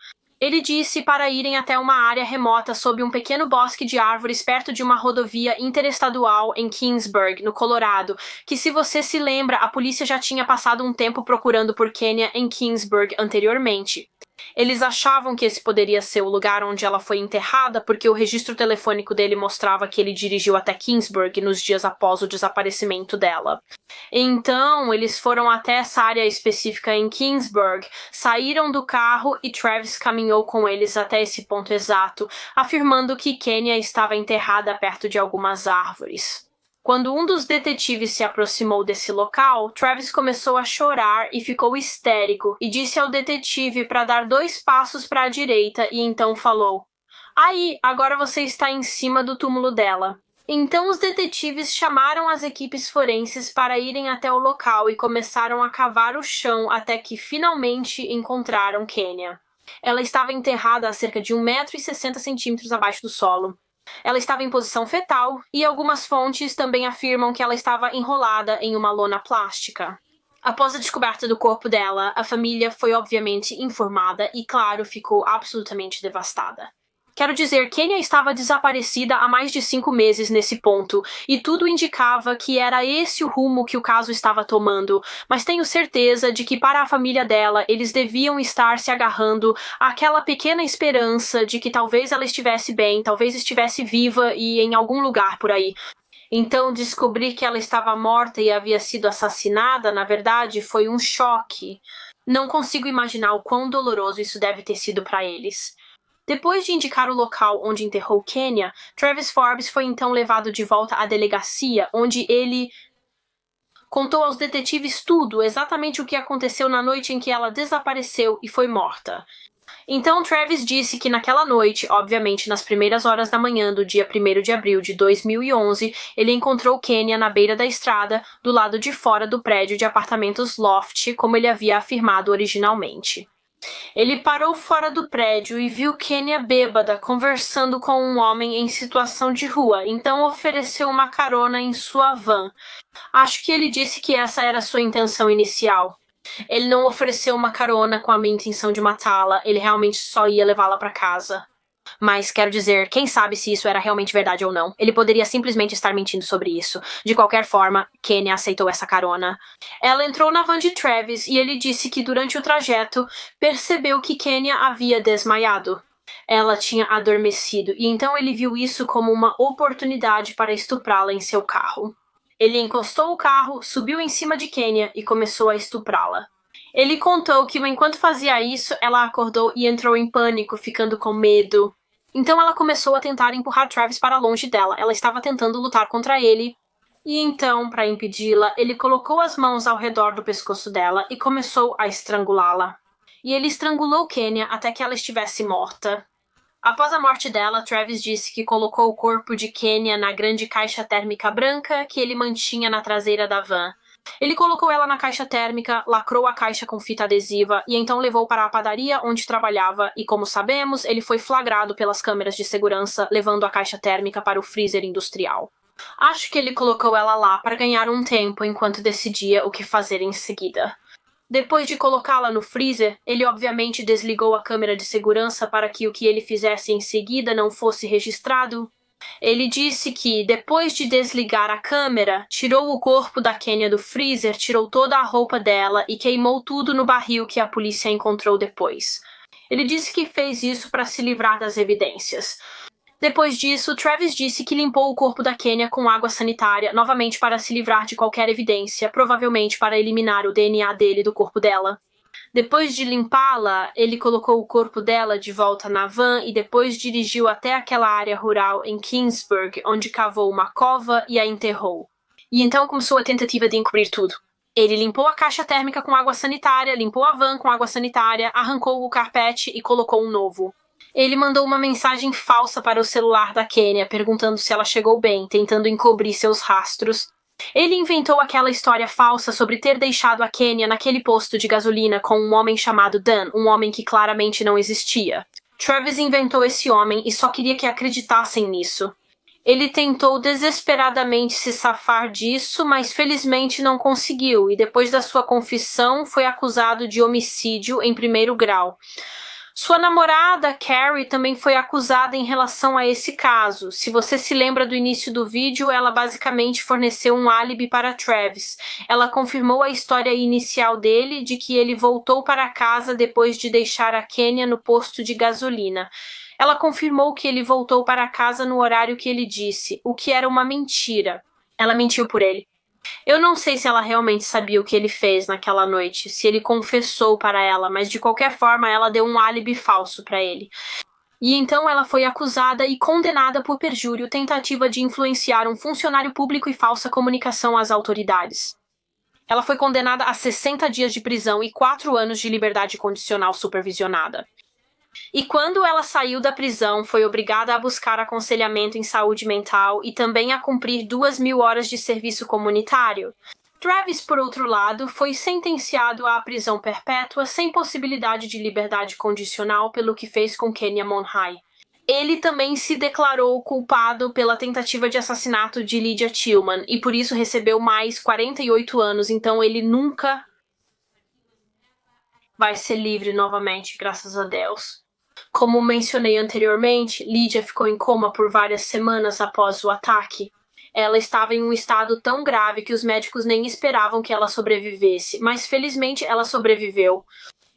Ele disse para irem até uma área remota sob um pequeno bosque de árvores perto de uma rodovia interestadual em Kingsburg, no Colorado, que, se você se lembra, a polícia já tinha passado um tempo procurando por Kenya em Kingsburg anteriormente. Eles achavam que esse poderia ser o lugar onde ela foi enterrada porque o registro telefônico dele mostrava que ele dirigiu até Kingsburg nos dias após o desaparecimento dela. Então, eles foram até essa área específica em Kingsburg, saíram do carro e Travis caminhou com eles até esse ponto exato, afirmando que Kenya estava enterrada perto de algumas árvores. Quando um dos detetives se aproximou desse local, Travis começou a chorar e ficou histérico e disse ao detetive para dar 2 passos para a direita e então falou: "Aí, agora você está em cima do túmulo dela." Então os detetives chamaram as equipes forenses para irem até o local e começaram a cavar o chão até que finalmente encontraram Kenya. Ela estava enterrada a cerca de 1,60 m abaixo do solo. Ela estava em posição fetal e algumas fontes também afirmam que ela estava enrolada em uma lona plástica. Após a descoberta do corpo dela, a família foi obviamente informada e, claro, ficou absolutamente devastada. Quero dizer, Kenya estava desaparecida há mais de 5 meses nesse ponto, e tudo indicava que era esse o rumo que o caso estava tomando, mas tenho certeza de que para a família dela, eles deviam estar se agarrando àquela pequena esperança de que talvez ela estivesse bem, talvez estivesse viva e em algum lugar por aí. Então, descobrir que ela estava morta e havia sido assassinada, na verdade, foi um choque. Não consigo imaginar o quão doloroso isso deve ter sido para eles. Depois de indicar o local onde enterrou Kenya, Travis Forbes foi então levado de volta à delegacia, onde ele contou aos detetives tudo, exatamente o que aconteceu na noite em que ela desapareceu e foi morta. Então Travis disse que naquela noite, obviamente nas primeiras horas da manhã do dia 1º de abril de 2011, ele encontrou Kenya na beira da estrada, do lado de fora do prédio de apartamentos Loft, como ele havia afirmado originalmente. Ele parou fora do prédio e viu Kenya bêbada conversando com um homem em situação de rua, então ofereceu uma carona em sua van. Acho que ele disse que essa era sua intenção inicial. Ele não ofereceu uma carona com a minha intenção de matá-la, ele realmente só ia levá-la para casa. Mas, quero dizer, quem sabe se isso era realmente verdade ou não. Ele poderia simplesmente estar mentindo sobre isso. De qualquer forma, Kenya aceitou essa carona. Ela entrou na van de Travis e ele disse que durante o trajeto percebeu que Kenya havia desmaiado. Ela tinha adormecido e então ele viu isso como uma oportunidade para estuprá-la em seu carro. Ele encostou o carro, subiu em cima de Kenya e começou a estuprá-la. Ele contou que enquanto fazia isso, ela acordou e entrou em pânico, ficando com medo. Então ela começou a tentar empurrar Travis para longe dela. Ela estava tentando lutar contra ele. E então, para impedi-la, ele colocou as mãos ao redor do pescoço dela e começou a estrangulá-la. E ele estrangulou Kenya até que ela estivesse morta. Após a morte dela, Travis disse que colocou o corpo de Kenya na grande caixa térmica branca que ele mantinha na traseira da van. Ele colocou ela na caixa térmica, lacrou a caixa com fita adesiva e então levou para a padaria onde trabalhava e, como sabemos, ele foi flagrado pelas câmeras de segurança levando a caixa térmica para o freezer industrial. Acho que ele colocou ela lá para ganhar um tempo enquanto decidia o que fazer em seguida. Depois de colocá-la no freezer, ele obviamente desligou a câmera de segurança para que o que ele fizesse em seguida não fosse registrado. Ele disse que, depois de desligar a câmera, tirou o corpo da Kenya do freezer, tirou toda a roupa dela e queimou tudo no barril que a polícia encontrou depois. Ele disse que fez isso para se livrar das evidências. Depois disso, Travis disse que limpou o corpo da Kenya com água sanitária, novamente para se livrar de qualquer evidência, provavelmente para eliminar o DNA dele do corpo dela. Depois de limpá-la, ele colocou o corpo dela de volta na van e depois dirigiu até aquela área rural em Kingsburg, onde cavou uma cova e a enterrou. E então começou a tentativa de encobrir tudo. Ele limpou a caixa térmica com água sanitária, limpou a van com água sanitária, arrancou o carpete e colocou um novo. Ele mandou uma mensagem falsa para o celular da Kenya, perguntando se ela chegou bem, tentando encobrir seus rastros. Ele inventou aquela história falsa sobre ter deixado a Kenya naquele posto de gasolina com um homem chamado Dan, um homem que claramente não existia. Travis inventou esse homem e só queria que acreditassem nisso. Ele tentou desesperadamente se safar disso, mas felizmente não conseguiu, e depois da sua confissão foi acusado de homicídio em primeiro grau. Sua namorada, Carrie, também foi acusada em relação a esse caso. Se você se lembra do início do vídeo, ela basicamente forneceu um álibi para Travis. Ela confirmou a história inicial dele de que ele voltou para casa depois de deixar a Kenya no posto de gasolina. Ela confirmou que ele voltou para casa no horário que ele disse, o que era uma mentira. Ela mentiu por ele. Eu não sei se ela realmente sabia o que ele fez naquela noite, se ele confessou para ela, mas de qualquer forma ela deu um álibi falso para ele. E então ela foi acusada e condenada por perjúrio, tentativa de influenciar um funcionário público e falsa comunicação às autoridades. Ela foi condenada a 60 dias de prisão e 4 anos de liberdade condicional supervisionada. E quando ela saiu da prisão, foi obrigada a buscar aconselhamento em saúde mental e também a cumprir 2.000 horas de serviço comunitário. Travis, por outro lado, foi sentenciado à prisão perpétua sem possibilidade de liberdade condicional pelo que fez com Kenya Monhai. Ele também se declarou culpado pela tentativa de assassinato de Lydia Tillman e por isso recebeu mais 48 anos, então ele nunca vai ser livre novamente, graças a Deus. Como mencionei anteriormente, Lydia ficou em coma por várias semanas após o ataque. Ela estava em um estado tão grave que os médicos nem esperavam que ela sobrevivesse, mas felizmente ela sobreviveu.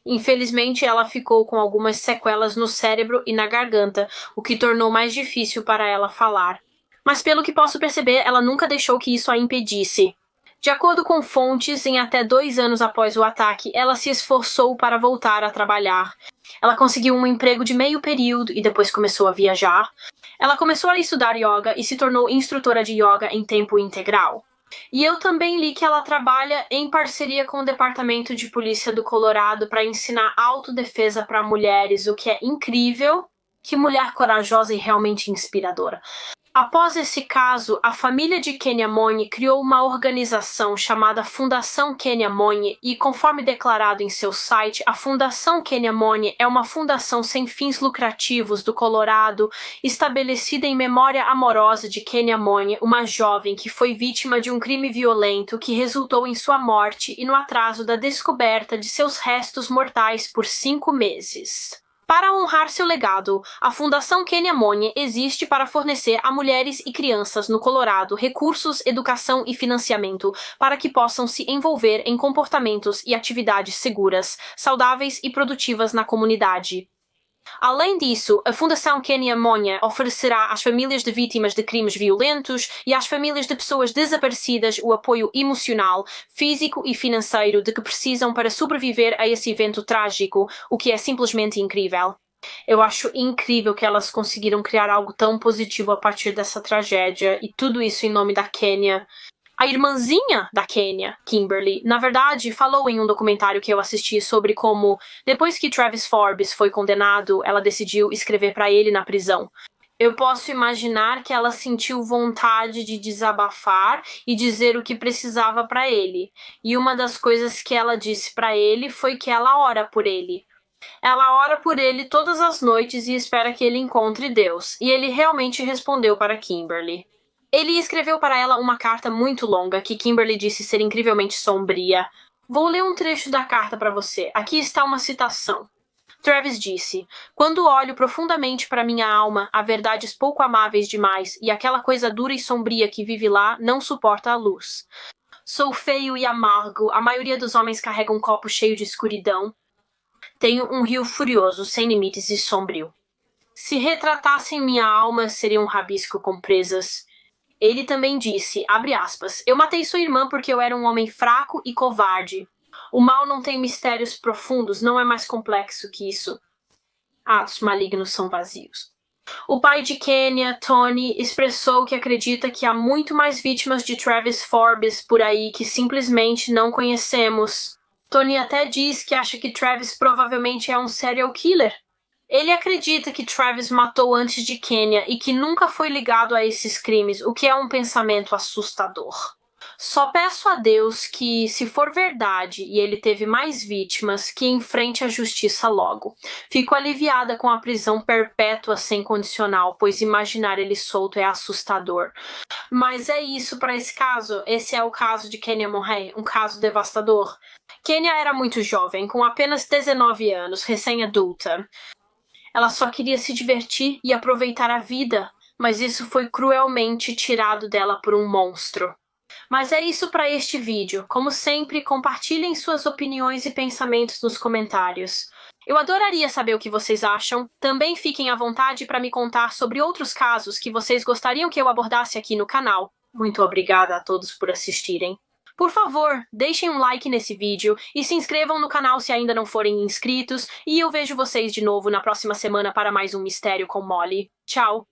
Infelizmente, ela ficou com algumas sequelas no cérebro e na garganta, o que tornou mais difícil para ela falar. Mas pelo que posso perceber, ela nunca deixou que isso a impedisse. De acordo com fontes, em até 2 anos após o ataque, ela se esforçou para voltar a trabalhar. Ela conseguiu um emprego de meio período e depois começou a viajar. Ela começou a estudar yoga e se tornou instrutora de yoga em tempo integral. E eu também li que ela trabalha em parceria com o Departamento de Polícia do Colorado para ensinar autodefesa para mulheres, o que é incrível. Que mulher corajosa e realmente inspiradora. Após esse caso, a família de Kenya Monye criou uma organização chamada Fundação Kenya Monye e, conforme declarado em seu site, a Fundação Kenya Monye é uma fundação sem fins lucrativos do Colorado, estabelecida em memória amorosa de Kenya Monye, uma jovem que foi vítima de um crime violento que resultou em sua morte e no atraso da descoberta de seus restos mortais por 5 meses. Para honrar seu legado, a Fundação Kenya Monye existe para fornecer a mulheres e crianças no Colorado recursos, educação e financiamento para que possam se envolver em comportamentos e atividades seguras, saudáveis e produtivas na comunidade. Além disso, a Fundação Kenya Monye oferecerá às famílias de vítimas de crimes violentos e às famílias de pessoas desaparecidas o apoio emocional, físico e financeiro de que precisam para sobreviver a esse evento trágico, o que é simplesmente incrível. Eu acho incrível que elas conseguiram criar algo tão positivo a partir dessa tragédia, e tudo isso em nome da Kenya. A irmãzinha da Kenya, Kimberly, na verdade, falou em um documentário que eu assisti sobre como, depois que Travis Forbes foi condenado, ela decidiu escrever para ele na prisão. Eu posso imaginar que ela sentiu vontade de desabafar e dizer o que precisava para ele. E uma das coisas que ela disse para ele foi que ela ora por ele. Ela ora por ele todas as noites e espera que ele encontre Deus. E ele realmente respondeu para Kimberly. Ele escreveu para ela uma carta muito longa que Kimberly disse ser incrivelmente sombria. Vou ler um trecho da carta para você. Aqui está uma citação. Travis disse: "Quando olho profundamente para minha alma, há verdades pouco amáveis demais, e aquela coisa dura e sombria que vive lá não suporta a luz. Sou feio e amargo, a maioria dos homens carrega um copo cheio de escuridão. Tenho um rio furioso, sem limites e sombrio. Se retratassem minha alma, seria um rabisco com presas. Ele também disse, abre aspas, eu matei sua irmã porque eu era um homem fraco e covarde. O mal não tem mistérios profundos, não é mais complexo que isso. Atos malignos são vazios. O pai de Kenya, Tony, expressou que acredita que há muito mais vítimas de Travis Forbes por aí que simplesmente não conhecemos. Tony até diz que acha que Travis provavelmente é um serial killer. Ele acredita que Travis matou antes de Kenya e que nunca foi ligado a esses crimes, o que é um pensamento assustador. Só peço a Deus que, se for verdade e ele teve mais vítimas, que enfrente a justiça logo. Fico aliviada com a prisão perpétua sem condicional, pois imaginar ele solto é assustador. Mas é isso para esse caso. Esse é o caso de Kenya Morae, um caso devastador. Kenya era muito jovem, com apenas 19 anos, recém-adulta. Ela só queria se divertir e aproveitar a vida, mas isso foi cruelmente tirado dela por um monstro. Mas é isso para este vídeo. Como sempre, compartilhem suas opiniões e pensamentos nos comentários. Eu adoraria saber o que vocês acham. Também fiquem à vontade para me contar sobre outros casos que vocês gostariam que eu abordasse aqui no canal. Muito obrigada a todos por assistirem. Por favor, deixem um like nesse vídeo e se inscrevam no canal se ainda não forem inscritos. E eu vejo vocês de novo na próxima semana para mais um Mistério com Molly. Tchau!